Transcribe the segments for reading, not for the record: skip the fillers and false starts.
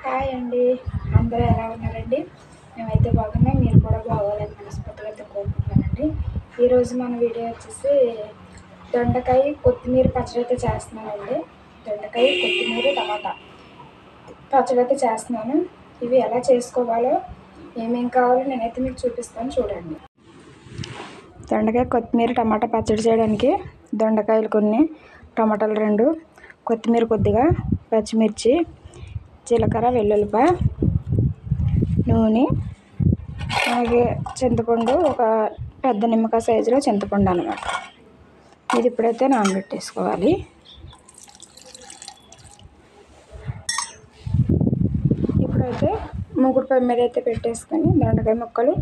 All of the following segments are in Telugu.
హాయ్ అండి, అందరూ ఎలా ఉన్నారండి? మేమైతే బాగున్నాం. మీరు కూడా బాగోవాలని మనస్ఫూర్తిగా అయితే కోరుకుంటున్నానండి. ఈరోజు మన వీడియో వచ్చేసి దొండకాయ కొత్తిమీర పచ్చడి అయితే చేస్తున్నానండి. దొండకాయ కొత్తిమీర టమాటా పచ్చడి అయితే చేస్తున్నాను. ఇవి ఎలా చేసుకోవాలో ఏమేం కావాలో నేనైతే మీకు చూపిస్తాను, చూడండి. దొండకాయ కొత్తిమీర టమాటా పచ్చడి చేయడానికి దొండకాయలు కొన్ని, టమాటాలు 2, కొత్తిమీర కొద్దిగా, పచ్చిమిర్చి, జీలకర్ర, వెల్లుల్లిపాయ, నూనె, అలాగే చింతపండు, ఒక పెద్ద నిమ్మకాయ సైజులో చింతపండు అన్నమాట. ఇది ఇప్పుడైతే నానబెట్టేసుకోవాలి. ఇప్పుడైతే మూకుడు పొయ్యి మీద అయితే పెట్టేసుకొని దొండకాయ ముక్కలు,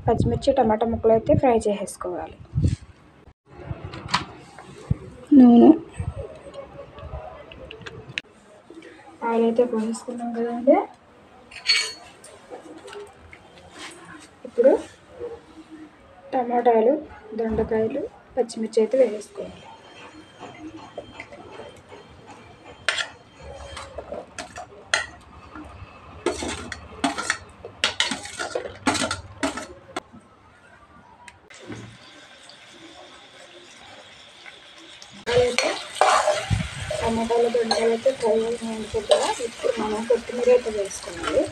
పచ్చిమిర్చి, టమాటా ముక్కలు అయితే ఫ్రై చేసేసుకోవాలి. నూనె, ఆయిల్ అయితే పోసేసుకున్నాం కదండి. ఇప్పుడు టమాటాలు, దొండకాయలు, పచ్చిమిర్చి అయితే వేసేసుకోవాలి. అయితే టమాటాలు, దొండకాయలు అయితే ఫ్రై అయినాయి కొద్దిగా. ఇప్పుడు మనం కొత్తిమీర అయితే వేసుకోవాలి.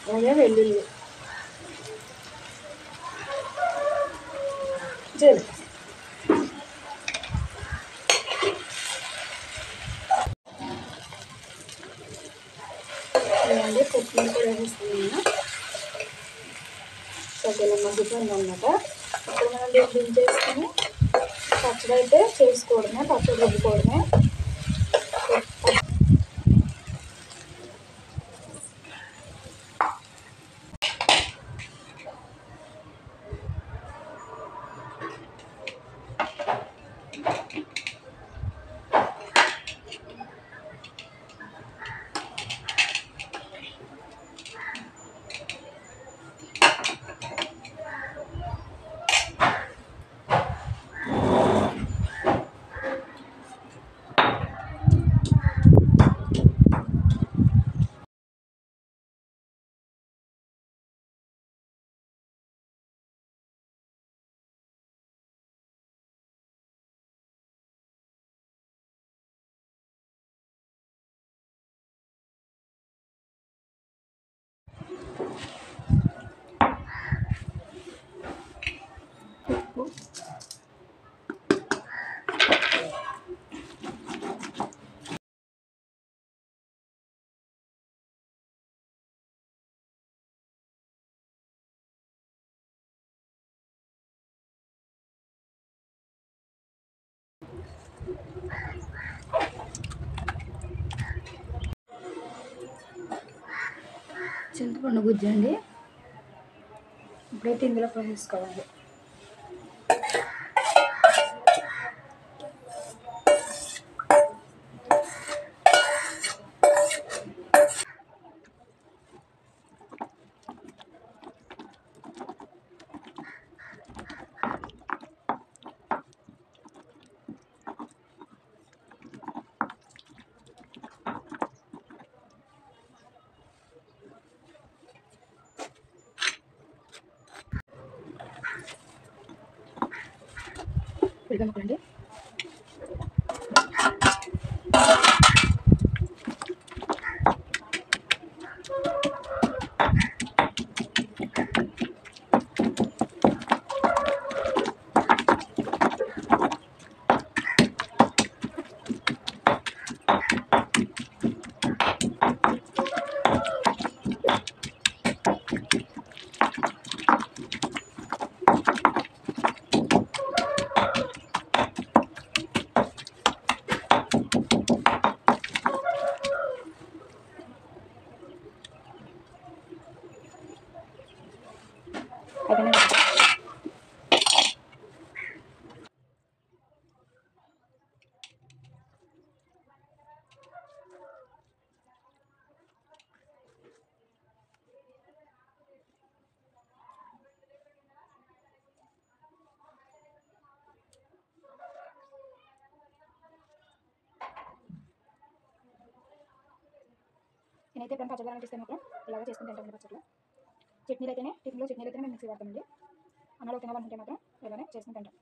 అలాగే వెల్లుల్లి, జీలకర్ర, ఇలాంటి కొత్తిమీర కూడా వేస్తున్నాను. కొద్దిగా మగ్గిపోయింది అన్నమాట. ఇప్పుడు మనం దించేసుకొని పచ్చడి అయితే చేసుకోవడమే, పచ్చడి రుబ్బుకోవడమే. చింతపండు గుజ్జండి ఇప్పుడైతే ఇందులో పోసేసుకోవాలి. ఉడకనుకోండి. నేనైతే ఎప్పుడైనా పచ్చడి అనిపిస్తే మాత్రం ఇలాగ చేసుకుని తింటామండి పచ్చళ్ళు. చట్నీలు అయితేనే మేము మిక్సీ వాడతామండి. అన్నలో తినాలనుకుంటే మాత్రం ఇలానే చేసుకుని తింటాం.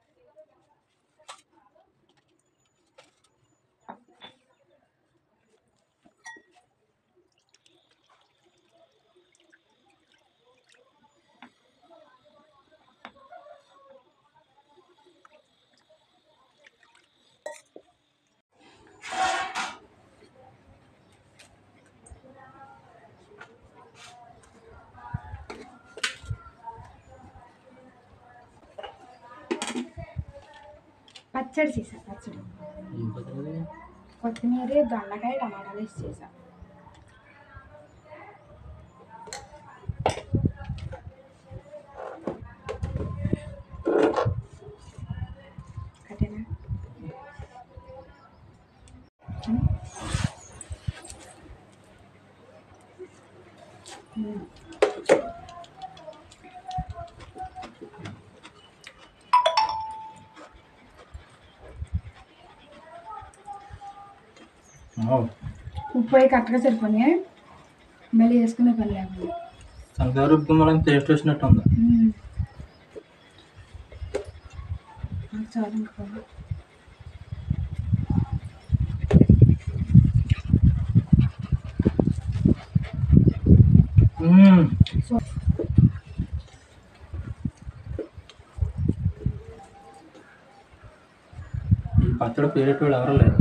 పచ్చడి చేసా. కొత్తిమీర, దొండకాయ, టమాటాలు వేసి చేసా. కట్టేనా ఉప్పు అయి కరెక్ట్గా సరిపోయి మళ్ళీ వేసుకునే పని లేకుండా సంక్రాంతి ఉప్పు మనం టేస్ట్ వచ్చినట్టు ఉంది. చాలా ఇంకా ఈ పచ్చడి పేరేటోళ్ళు ఎవరు లేరు.